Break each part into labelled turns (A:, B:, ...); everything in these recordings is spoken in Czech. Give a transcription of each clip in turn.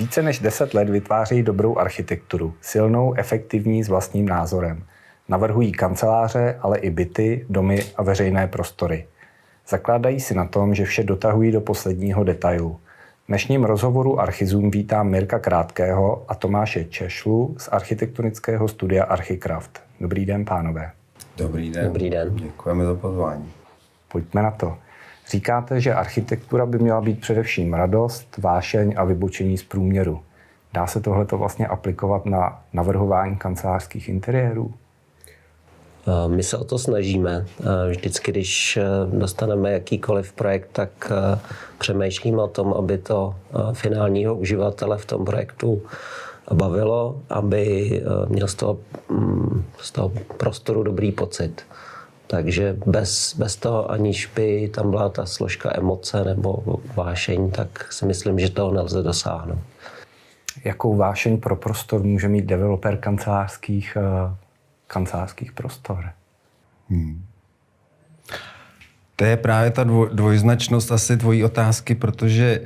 A: Více než 10 let vytváří dobrou architekturu, silnou, efektivní s vlastním názorem. Navrhují kanceláře, ale i byty, domy a veřejné prostory. Zakládají si na tom, že vše dotahují do posledního detailu. V dnešním rozhovoru Archizoom vítám Mirka Krátkého a Tomáše Češlu z architektonického studia Archicraft. Dobrý den, pánové.
B: Dobrý den.
C: Dobrý den.
B: Děkujeme za pozvání.
A: Pojďme na to. Říkáte, že architektura by měla být především radost, vášeň a vybočení z průměru. Dá se tohleto vlastně aplikovat na navrhování kancelářských interiérů?
C: My se o to snažíme. Vždycky, když dostaneme jakýkoliv projekt, tak přemýšlíme o tom, aby to finálního uživatele v tom projektu bavilo, aby měl z toho prostoru dobrý pocit. Takže bez toho, aniž by tam byla ta složka emoce nebo vášeň, tak si myslím, že toho nelze dosáhnout.
A: Jakou vášeň pro prostor může mít developer kancelářských prostor?
B: To je právě ta dvojznačnost asi tvojí otázky, protože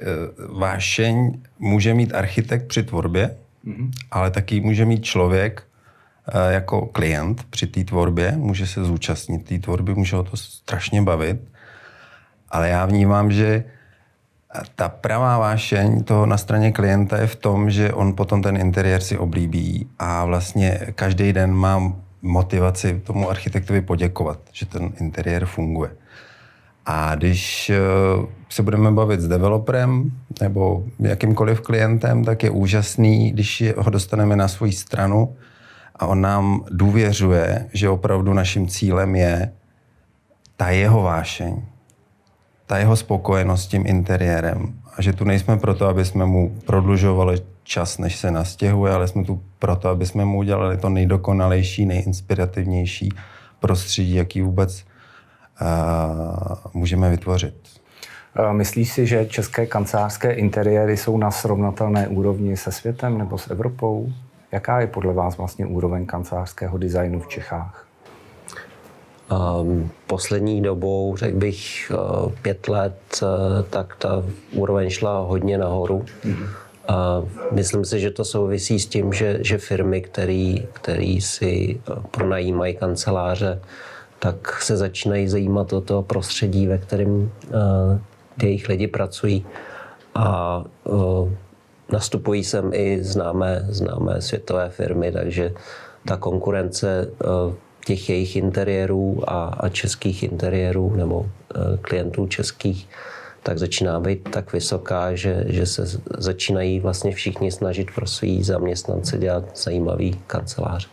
B: vášeň může mít architekt při tvorbě, ale taky může mít člověk jako klient při té tvorbě, může se zúčastnit té tvorby, může ho to strašně bavit, ale já vnímám, že ta pravá vášeň toho na straně klienta je v tom, že on potom ten interiér si oblíbí a vlastně každý den má motivaci tomu architektovi poděkovat, že ten interiér funguje. A když se budeme bavit s developerem nebo jakýmkoliv klientem, tak je úžasný, když ho dostaneme na svou stranu a on nám důvěřuje, že opravdu naším cílem je ta jeho vášeň, ta jeho spokojenost s tím interiérem. A že tu nejsme proto, aby jsme mu prodlužovali čas, než se nastěhuje, ale jsme tu proto, aby jsme mu udělali to nejdokonalejší, nejinspirativnější prostředí, jaký vůbec můžeme vytvořit.
A: Myslíš si, že české kancelářské interiéry jsou na srovnatelné úrovni se světem nebo s Evropou? Jaká je podle vás vlastně úroveň kancelářského designu v Čechách?
C: Poslední dobou, řekl bych 5 let, tak ta úroveň šla hodně nahoru. Myslím si, že to souvisí s tím, že firmy, které si pronajímají kanceláře, tak se začínají zajímat o to prostředí, ve kterém jejich lidi pracují. A nastupují sem i známé světové firmy, takže ta konkurence těch jejich interiérů a českých interiérů nebo klientů českých tak začíná být tak vysoká, že se začínají vlastně všichni snažit pro svý zaměstnance dělat zajímavý kanceláře.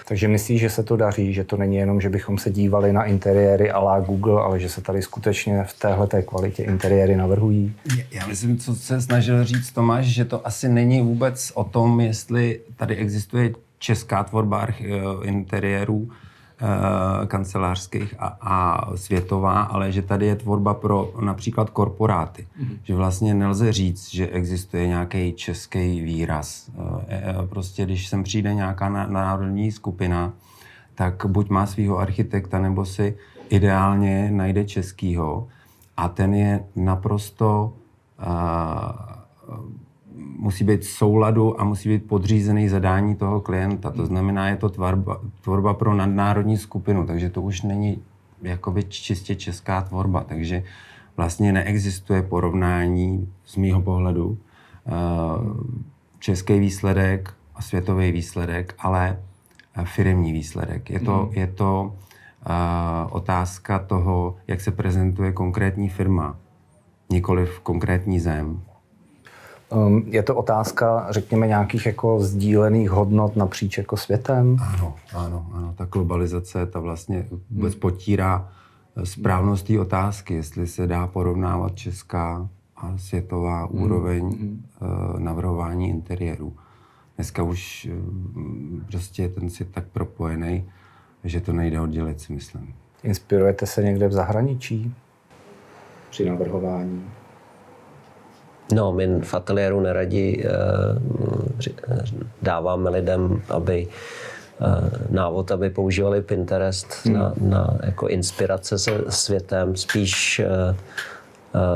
A: Takže myslíš, že se to daří, že to není jenom, že bychom se dívali na interiéry à la Google, ale že se tady skutečně v téhleté kvalitě interiéry navrhují?
B: Já myslím, co se snažil říct Tomáš, že to asi není vůbec o tom, jestli tady existuje česká tvorba interiérů kancelářských a světová, ale že tady je tvorba pro například korporáty. Že vlastně nelze říct, že existuje nějaký český výraz. Prostě když sem přijde nějaká národní skupina, tak buď má svého architekta, nebo si ideálně najde českýho a ten je naprosto musí být v souladu a musí být podřízený zadání toho klienta. To znamená, je to tvorba pro nadnárodní skupinu, takže to už není jakoby čistě česká tvorba. Takže vlastně neexistuje porovnání z mýho pohledu český výsledek a světový výsledek, ale firemní výsledek. Je to otázka toho, jak se prezentuje konkrétní firma, nikoliv konkrétní zem.
A: Je to otázka, řekněme, nějakých jako sdílených hodnot napříč jako světem?
B: Ano. Ta globalizace, ta vlastně vůbec potírá správnost té otázky, jestli se dá porovnávat česká a světová úroveň navrhování interiérů. Dneska už prostě ten svět tak propojený, že to nejde oddělit, si myslím.
A: Inspirujete se někde v zahraničí při navrhování?
C: No, my v ateliéru neradi dáváme lidem, aby návod, aby používali Pinterest na jako inspirace se světem. Spíš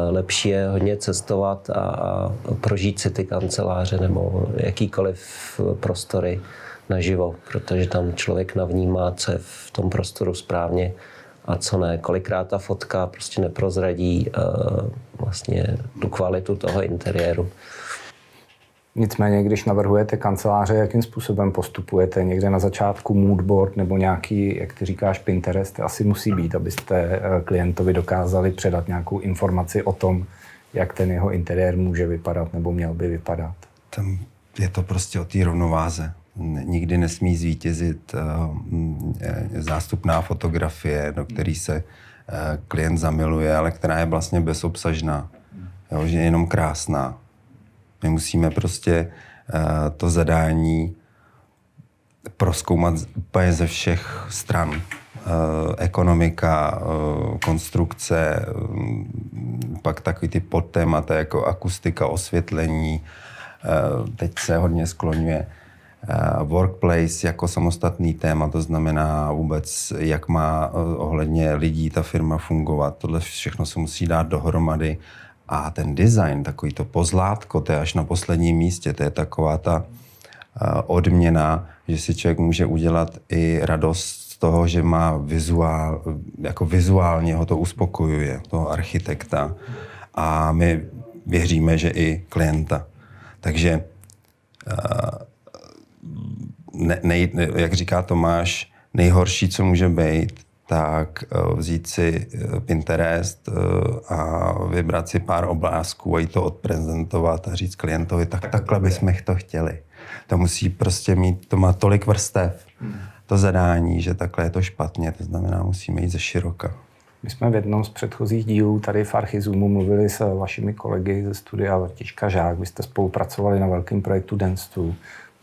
C: lepší je hodně cestovat a prožít si ty kanceláře nebo jakýkoliv prostory naživo, protože tam člověk navnímá, co je v tom prostoru správně a co ne. Kolikrát ta fotka prostě neprozradí vlastně tu kvalitu toho interiéru.
A: Nicméně, když navrhujete kanceláře, jakým způsobem postupujete? Někde na začátku moodboard nebo nějaký, jak ty říkáš, Pinterest asi musí být, abyste klientovi dokázali předat nějakou informaci o tom, jak ten jeho interiér může vypadat nebo měl by vypadat.
B: Tam je to prostě o té rovnováze. Nikdy nesmí zvítězit zástupná fotografie, do které se klient zamiluje, ale která je vlastně bezobsažná, jo, že je jenom krásná. My musíme prostě to zadání prozkoumat úplně ze všech stran. Ekonomika, konstrukce, pak takový ty podtémata jako akustika, osvětlení. Teď se hodně skloňuje workplace jako samostatný téma, to znamená vůbec, jak má ohledně lidí ta firma fungovat. Tohle všechno se musí dát dohromady. A ten design, takový to pozlátko, to je až na posledním místě, to je taková ta odměna, že si člověk může udělat i radost z toho, že má jako vizuálně ho to uspokojuje, toho architekta. A my věříme, že i klienta. Takže jak říká Tomáš, nejhorší, co může být, tak vzít si Pinterest a vybrat si pár obrázků a jí to odprezentovat a říct klientovi, tak takhle bychom to chtěli. To musí prostě mít, to má tolik vrstev, to zadání, že takhle je to špatně, to znamená, musíme jít ze široka.
A: My jsme v jednom z předchozích dílů tady v Archizoomu mluvili s vašimi kolegy ze studia Vrtička Žák. Vy jste spolupracovali na velkém projektu Dance2.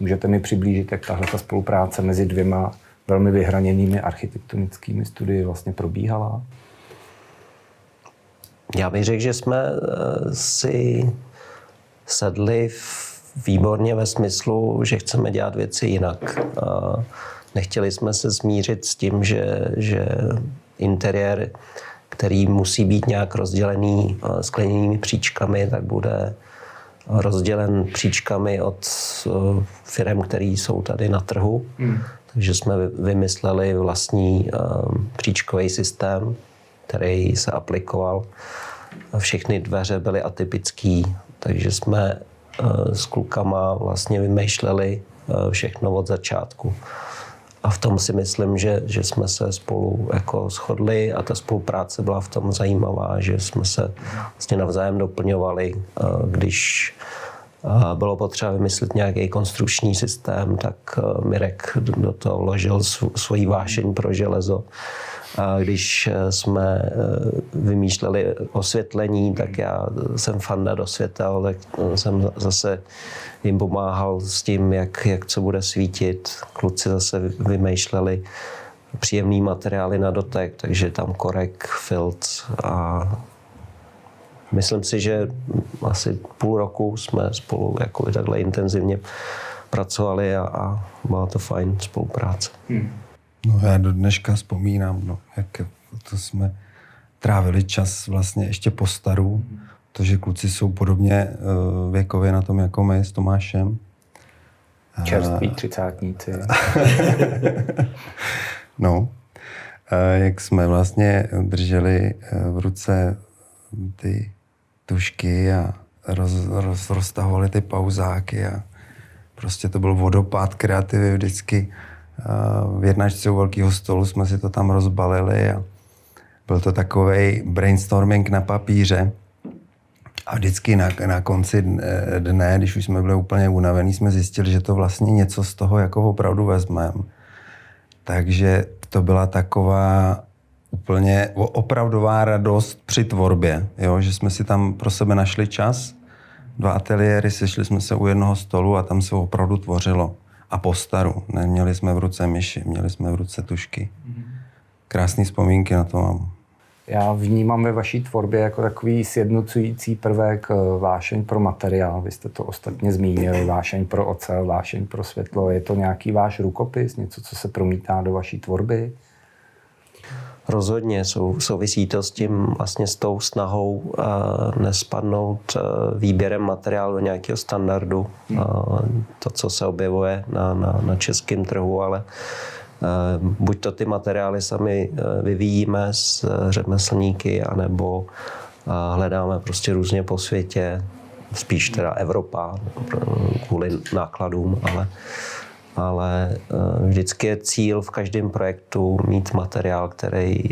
A: Můžete mi přiblížit, jak tahle spolupráce mezi dvěma velmi vyhraněnými architektonickými studii vlastně probíhala?
C: Já bych řekl, že jsme si sedli výborně ve smyslu, že chceme dělat věci jinak. Nechtěli jsme se smířit s tím, že interiér, který musí být nějak rozdělený skleněnými příčkami, tak bude rozdělen příčkami od firem, které jsou tady na trhu. Takže jsme vymysleli vlastní příčkový systém, který se aplikoval. Všechny dveře byly atypický, takže jsme s klukama vlastně vymýšleli všechno od začátku. A v tom si myslím, že jsme se spolu jako shodli a ta spolupráce byla v tom zajímavá, že jsme se vlastně navzájem doplňovali. Když bylo potřeba vymyslet nějaký konstrukční systém, tak Mirek do toho vložil svoji vášeň pro železo. A když jsme vymýšleli osvětlení, tak já jsem fanda do světel, tak jsem zase jim pomáhal s tím, jak co bude svítit. Kluci zase vymýšleli příjemný materiály na dotek, takže tam korek, filc a myslím si, že asi půl roku jsme spolu jako takhle intenzivně pracovali a byla to fajn spolupráce.
B: No já do dneška vzpomínám, jak to jsme trávili čas vlastně ještě po staru, protože kluci jsou podobně věkově na tom jako my s Tomášem.
A: Čerství třicátníci.
B: No, jak jsme vlastně drželi v ruce ty tužky a roztahovali ty pauzáky a prostě to byl vodopád kreativy vždycky. V jednačce u velkého stolu jsme si to tam rozbalili a byl to takovej brainstorming na papíře. A vždycky na konci dne, když už jsme byli úplně unavení, jsme zjistili, že to vlastně něco z toho jako opravdu vezmeme. Takže to byla taková úplně opravdová radost při tvorbě, jo? Že jsme si tam pro sebe našli čas, 2 ateliéry, sešli jsme se u jednoho stolu a tam se opravdu tvořilo. A po staru. Neměli jsme v ruce myši, měli jsme v ruce tužky. Krásné vzpomínky na to mám.
A: Já vnímám ve vaší tvorbě jako takový sjednocující prvek vášeň pro materiál. Vy jste to ostatně zmínili, vášeň pro ocel, vášeň pro světlo. Je to nějaký váš rukopis, něco, co se promítá do vaší tvorby?
C: Rozhodně souvisí to s tím, vlastně s tou snahou nespadnout výběrem materiálu do nějakého standardu. To, co se objevuje na českém trhu, ale buď to ty materiály sami vyvíjíme s řemeslníky, anebo hledáme prostě různě po světě, spíš teda Evropa kvůli nákladům, ale vždycky je cíl v každém projektu mít materiál, který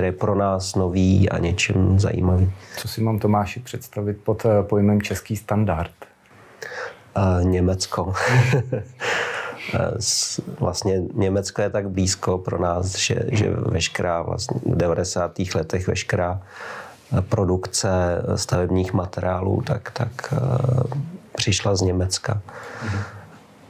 C: je pro nás nový a něčím zajímavý.
A: Co si mám, Tomáši, představit pod pojmem český standard?
C: Německo. Vlastně Německo je tak blízko pro nás, že veškerá vlastně v 90. letech veškerá produkce stavebních materiálů tak přišla z Německa.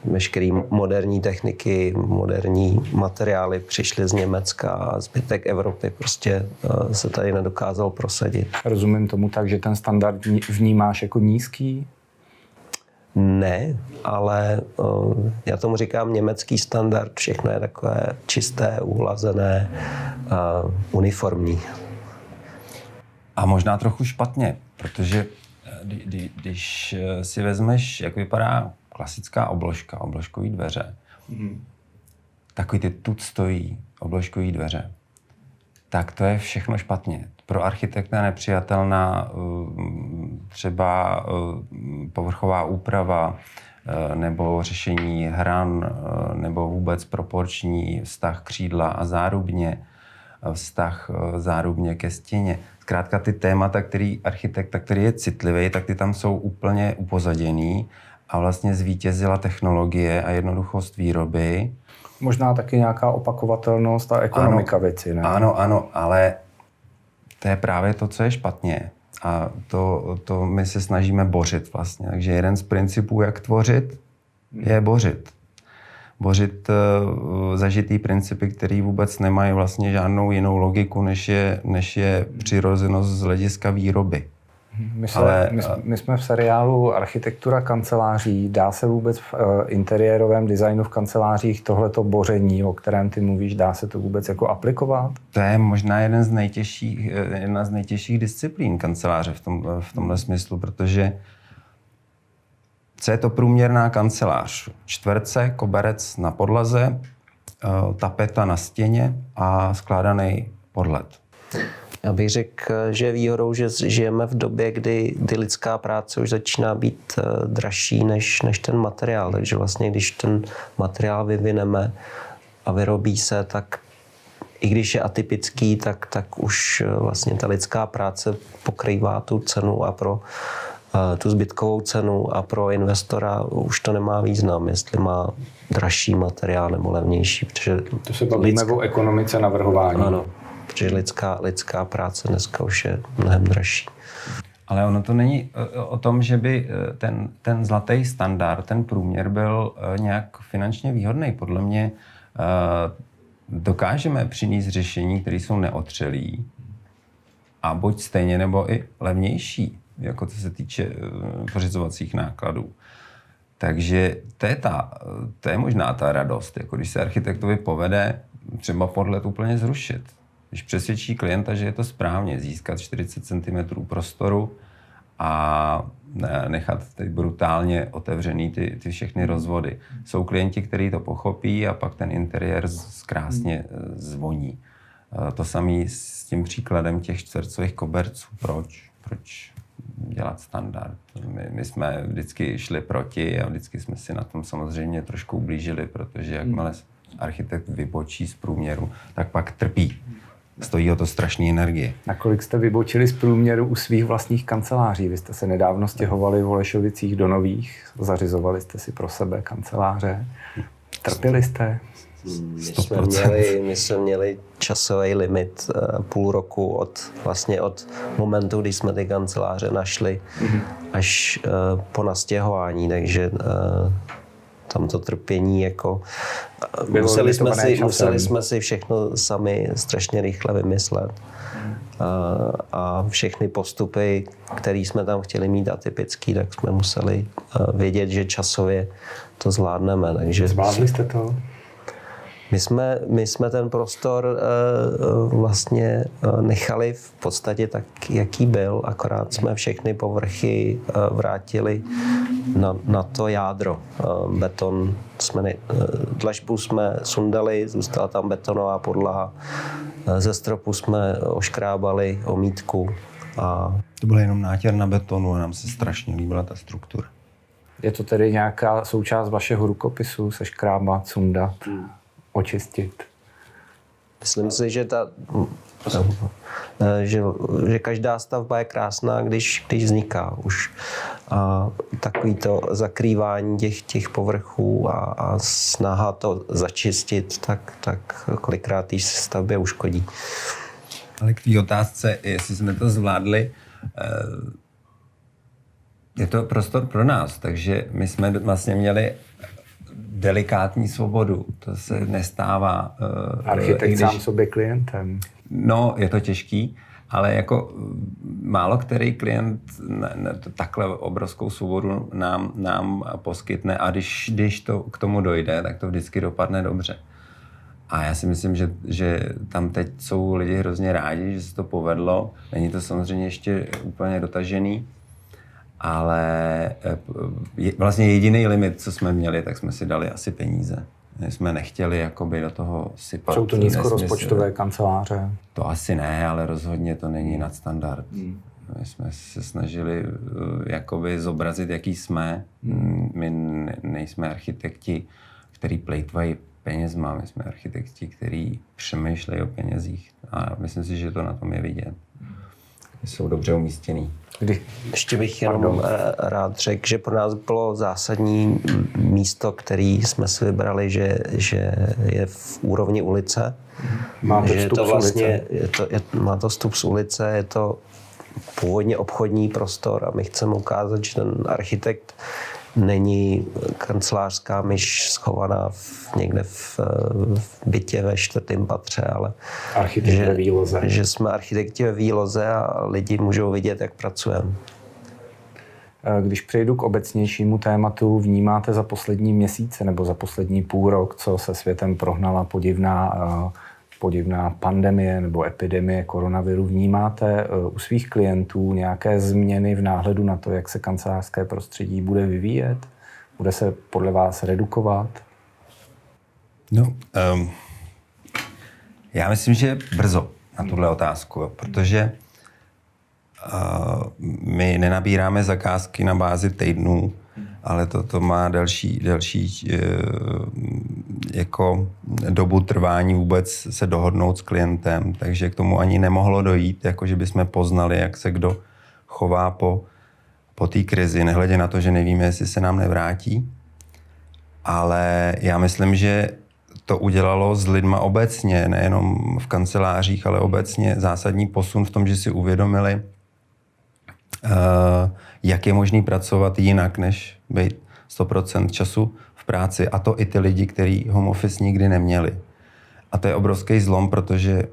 C: Veškeré moderní techniky, moderní materiály přišly z Německa a zbytek Evropy prostě se tady nedokázal prosadit.
A: Rozumím tomu tak, že ten standard vnímáš jako nízký?
C: Ne, ale já tomu říkám německý standard, všechno je takové čisté, uhlazené, uniformní.
B: A možná trochu špatně, protože když si vezmeš, jak vypadá klasická obložka, obložkový dveře, takový ty tuctový obložkový dveře, tak to je všechno špatně. Pro architekta nepřijatelná třeba povrchová úprava nebo řešení hran nebo vůbec proporční vztah křídla a zárubně, vztah zárubně ke stěně. Zkrátka ty témata, který architekta, který je citlivý, tak ty tam jsou úplně upozaděný a vlastně zvítězila technologie a jednoduchost výroby.
A: Možná taky nějaká opakovatelnost a ekonomika věci, ne?
B: Ano, ale to je právě to, co je špatně. A to my se snažíme bořit vlastně. Takže jeden z principů, jak tvořit, je bořit. Bořit zažitý principy, které vůbec nemají vlastně žádnou jinou logiku, než je přirozenost z hlediska výroby.
A: My jsme v seriálu Architektura kanceláří. Dá se vůbec v interiérovém designu v kancelářích tohleto boření, o kterém ty mluvíš, dá se to vůbec jako aplikovat?
B: To je možná jedna z nejtěžších disciplín kanceláře v tomhle smyslu, protože co je to průměrná kancelář? Čtverce, koberec na podlaze, tapeta na stěně a skládaný podled.
C: Já bych řekl, že je výhodou, že žijeme v době, kdy lidská práce už začíná být dražší než ten materiál. Takže vlastně, když ten materiál vyvineme a vyrobí se, tak i když je atypický, tak už vlastně ta lidská práce pokrývá tu cenu a pro tu zbytkovou cenu a pro investora už to nemá význam, jestli má dražší materiál nebo levnější. Protože
A: to se bavíme o ekonomice navrhování.
C: Ano, protože lidská práce dneska už je mnohem dražší.
B: Ale ono to není o tom, že by ten zlatý standard, ten průměr byl nějak finančně výhodný. Podle mě dokážeme přinést řešení, které jsou neotřelý a buď stejně nebo i levnější, jako co se týče pořizovacích nákladů. Takže to je možná ta radost, jako když se architektovi povede třeba podhled úplně zrušit. Když přesvědčí klienta, že je to správně, získat 40 cm prostoru a nechat brutálně otevřený ty všechny rozvody. Jsou klienti, kteří to pochopí a pak ten interiér krásně zvoní. To samé s tím příkladem těch čtvercových koberců. Proč dělat standard? My jsme vždycky šli proti a vždycky jsme si na tom samozřejmě trošku ublížili, protože jakmile architekt vybočí z průměru, tak pak trpí. Stojí o to strašné energie.
A: Nakolik jste vybočili z průměru u svých vlastních kanceláří? Vy jste se nedávno stěhovali v Holešovicích do nových, zařizovali jste si pro sebe kanceláře. Trpěli jste?
C: My jsme měli časový limit půl roku od momentu, kdy jsme ty kanceláře našli, až po nastěhování, takže tam to trpění jako museli jsme si všechno sami strašně rychle vymyslet. A všechny postupy, které jsme tam chtěli mít atypický, tak jsme museli vědět, že časově to zvládneme. Takže
A: zvládli jste to?
C: My jsme ten prostor vlastně nechali v podstatě tak, jaký byl, akorát jsme všechny povrchy vrátili na to jádro. Beton dlažbu jsme sundali, zůstala tam betonová podlaha, ze stropu jsme oškrábali omítku. A
B: To byl jenom nátěr na betonu a nám se strašně líbila ta struktura.
A: Je to tedy nějaká součást vašeho rukopisu, seškrábat, sundat, očistit?
C: myslím si, že že každá stavba je krásná, když vzniká už. A takový to zakrývání těch povrchů a snaha to začistit, tak kolikrát té stavbě uškodí.
B: Ale k té otázce, jestli jsme to zvládli, je to prostor pro nás, takže my jsme vlastně měli delikátní svobodu. To se nestává.
A: Architekt sám sobě klientem.
B: No, je to těžký, ale jako málo který klient takhle obrovskou svobodu nám poskytne a když to k tomu dojde, tak to vždycky dopadne dobře. A já si myslím, že tam teď jsou lidi hrozně rádi, že se to povedlo. Není to samozřejmě ještě úplně dotažený, ale vlastně jediný limit, co jsme měli, tak jsme si dali asi peníze. My jsme nechtěli jakoby do toho sypat.
A: Jsou to nízkorozpočtové kanceláře?
B: To asi ne, ale rozhodně to není nadstandard. My jsme se snažili jakoby zobrazit, jaký jsme. My nejsme architekti, který plejtvají penězma. My jsme architekti, který přemýšlejí o penězích. A myslím si, že to na tom je vidět. Jsou dobře umístěný.
C: Ještě bych jenom rád řekl, že pro nás bylo zásadní místo, který jsme si vybrali, že je v úrovni ulice.
A: Máte
C: že
A: vstup
C: to vlastně,
A: z ulice.
C: má to vstup z ulice, je to původně obchodní prostor a my chceme ukázat, že ten architekt není kancelářská myš schovaná někde v bytě ve 4. patře, ale
A: Architekt ve výloze.
C: Že jsme architekti ve výloze a lidi můžou vidět, jak pracujeme.
A: Když přejdu k obecnějšímu tématu, vnímáte za poslední měsíce nebo za poslední půl rok, co se světem prohnala podivná pandemie nebo epidemie koronaviru, vnímáte u svých klientů nějaké změny v náhledu na to, jak se kancelářské prostředí bude vyvíjet? Bude se podle vás redukovat?
B: No, já myslím, že brzo na tuhle otázku, jo, protože my nenabíráme zakázky na bázi týdnů, ale to má delší jako dobu trvání vůbec se dohodnout s klientem, takže k tomu ani nemohlo dojít, jako že bychom poznali, jak se kdo chová po té krizi, nehledě na to, že nevíme, jestli se nám nevrátí. Ale já myslím, že to udělalo s lidma obecně, nejenom v kancelářích, ale obecně zásadní posun v tom, že si uvědomili, jak je možný pracovat jinak, než být 100% času v práci. A to i ty lidi, kteří home office nikdy neměli. A to je obrovský zlom, protože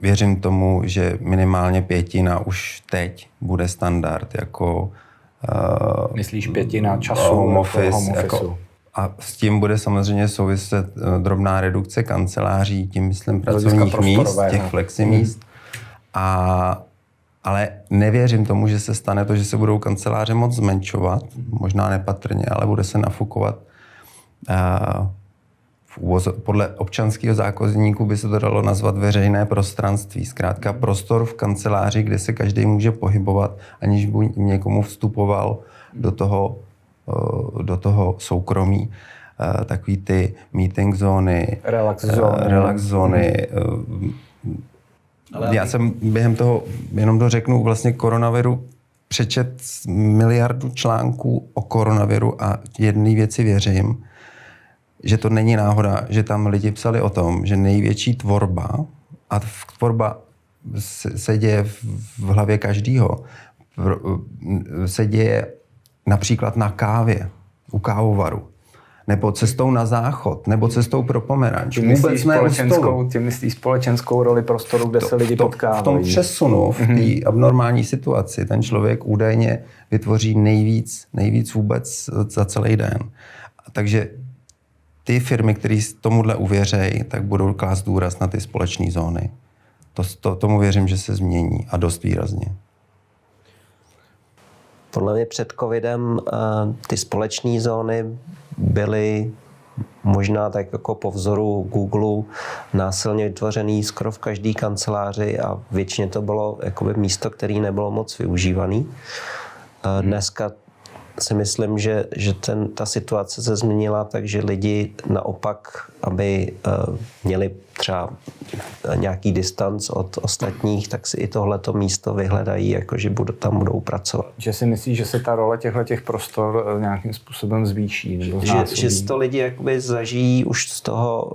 B: věřím tomu, že minimálně 1/5 už teď bude standard. Jako,
A: Myslíš 1/5 času
B: home office.
A: Jako,
B: a s tím bude samozřejmě souviset drobná redukce kanceláří, tím myslím pracovních míst, těch fleximíst. Ale nevěřím tomu, že se stane to, že se budou kanceláře moc zmenšovat, možná nepatrně, ale bude se nafukovat. Podle občanského zákoníku by se to dalo nazvat veřejné prostranství. Zkrátka prostor v kanceláři, kde se každý může pohybovat, aniž by někomu vstupoval do toho soukromí. Takový ty meeting zóny, relax zóny. Já jsem během toho, jenom dořeknu, vlastně koronaviru přečet 1 miliardu článků o koronaviru a jedné věci věřím, že to není náhoda, že tam lidi psali o tom, že největší tvorba, a tvorba se děje v hlavě každýho, se děje například na kávě, u kávovaru, nebo cestou na záchod, nebo cestou pro Pomeranč.
A: Tím myslí společenskou roli prostoru, kde se lidi potkávají.
B: V tom přesunu, v té abnormální situaci, ten člověk údajně vytvoří nejvíc vůbec za celý den. Takže ty firmy, které tomuhle uvěřejí, tak budou klást důraz na ty společné zóny. Tomu věřím, že se změní a dost výrazně.
C: Podle mě před covidem ty společné zóny byly možná tak jako po vzoru Google násilně vytvořený skoro v každé kanceláři a většině to bylo jakoby místo, které nebylo moc využívané. Dneska si myslím, že ta situace se změnila, takže lidi naopak, aby měli třeba nějaký distanc od ostatních, tak si i tohleto místo vyhledají, jakože tam budou pracovat.
A: Že si myslíš, že se ta role těchto prostor nějakým způsobem zvýší? Nebo
C: že to lidi jakoby zažijí už z toho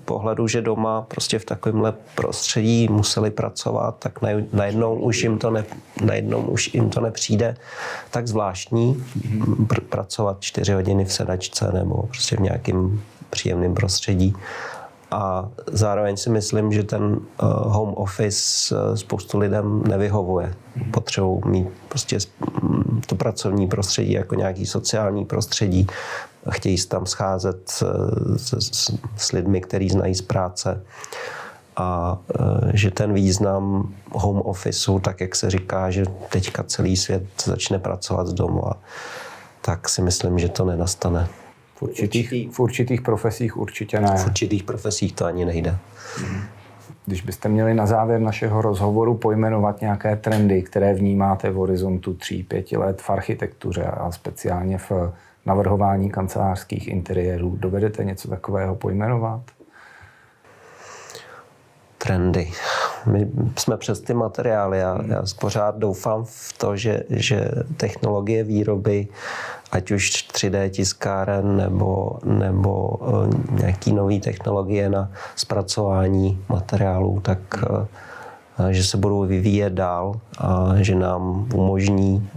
C: pohledu, že doma prostě v takovémhle prostředí museli pracovat, tak najednou už jim to nepřijde tak zvláštní pracovat 4 hodiny v sedačce nebo prostě v nějakém příjemném prostředí. A zároveň si myslím, že ten home office spoustu lidem nevyhovuje. Potřebují mít prostě to pracovní prostředí jako nějaký sociální prostředí. Chtějí se tam scházet s lidmi, kteří znají z práce. A že ten význam home officeu, tak jak se říká, že teďka celý svět začne pracovat z domu, tak si myslím, že to nenastane.
A: V určitých profesích určitě ne.
C: V určitých profesích to ani nejde.
A: Když byste měli na závěr našeho rozhovoru pojmenovat nějaké trendy, které vnímáte v horizontu 3-5 let v architektuře a speciálně v navrhování kancelářských interiérů, dovedete něco takového pojmenovat? Trendy.
C: My jsme přes ty materiály. Já pořád doufám v to, že technologie výroby, ať už 3D tiskáren nebo nějaký nový technologie na zpracování materiálů, tak že se budou vyvíjet dál a že nám umožní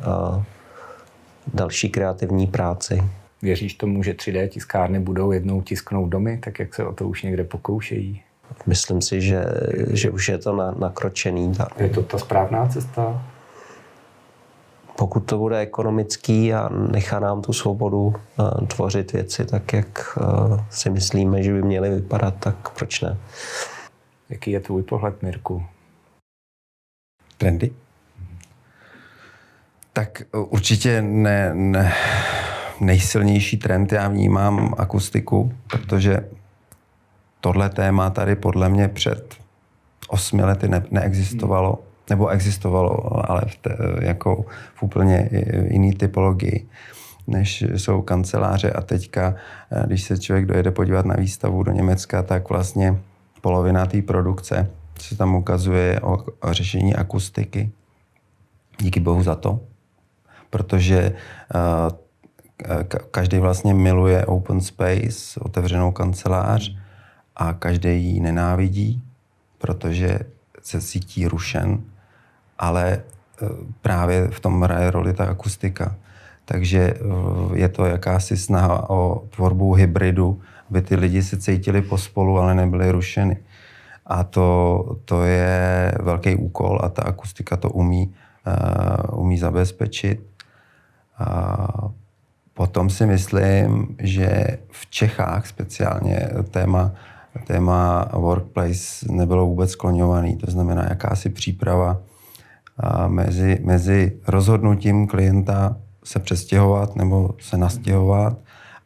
C: další kreativní práci.
A: Věříš tomu, že 3D tiskárny budou jednou tisknout domy, tak jak se o to už někde pokoušejí?
C: Myslím si, že už je to nakročený.
A: Je to ta správná cesta?
C: Pokud to bude ekonomický a nechá nám tu svobodu tvořit věci tak, jak si myslíme, že by měly vypadat, tak proč ne?
A: Jaký je tvůj pohled, Mirku?
B: Trendy? Tak určitě nejsilnější trend já vnímám akustiku, protože tohle téma tady podle mě před 8 lety neexistovalo, nebo existovalo, ale v úplně jiný typologii, než jsou kanceláře. A teďka, když se člověk dojede podívat na výstavu do Německa, tak vlastně polovina té produkce se tam ukazuje o řešení akustiky. Díky bohu za to, protože každý vlastně miluje open space, otevřenou kancelář, a každý ji nenávidí, protože se cítí rušen, ale právě v tom hraje roli ta akustika. Takže je to jakási snaha o tvorbu hybridu, aby ty lidi se cítili pospolu, ale nebyli rušeny. A to je velký úkol a ta akustika to umí zabezpečit. A potom si myslím, že v Čechách speciálně téma workplace nebylo vůbec skloňovaný. To znamená jakási příprava mezi rozhodnutím klienta se přestěhovat nebo se nastěhovat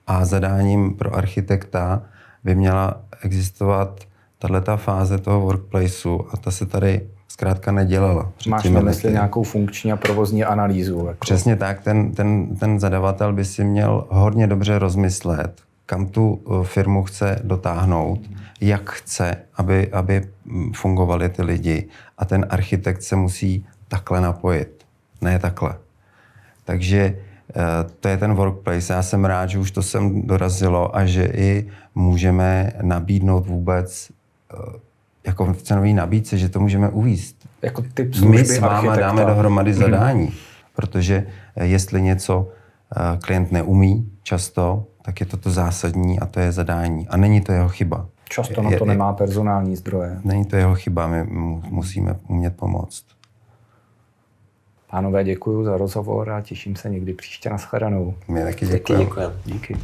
B: a zadáním pro architekta by měla existovat tato fáze toho workplaceu a ta se tady zkrátka nedělala.
A: Máš na mysli nějakou funkční a provozní analýzu? Jako.
B: Přesně tak. Ten zadavatel by si měl hodně dobře rozmyslet, kam tu firmu chce dotáhnout, jak chce, aby fungovali ty lidi. A ten architekt se musí takhle napojit, ne takhle. Takže to je ten workplace. Já jsem rád, že už to sem dorazilo a že i můžeme nabídnout vůbec jako v cenové nabídce, že to můžeme uvést.
A: Jako typ služby
B: my s váma dáme dohromady zadání, protože jestli něco klient neumí často, tak je to zásadní a to je zadání. A není to jeho chyba.
A: Často na to nemá personální zdroje.
B: Není to jeho chyba, my musíme umět pomoct.
A: Pánové, děkuji za rozhovor a těším se někdy příště na shledanou.
B: My taky děkujeme.
C: Děkujeme.
A: Díky.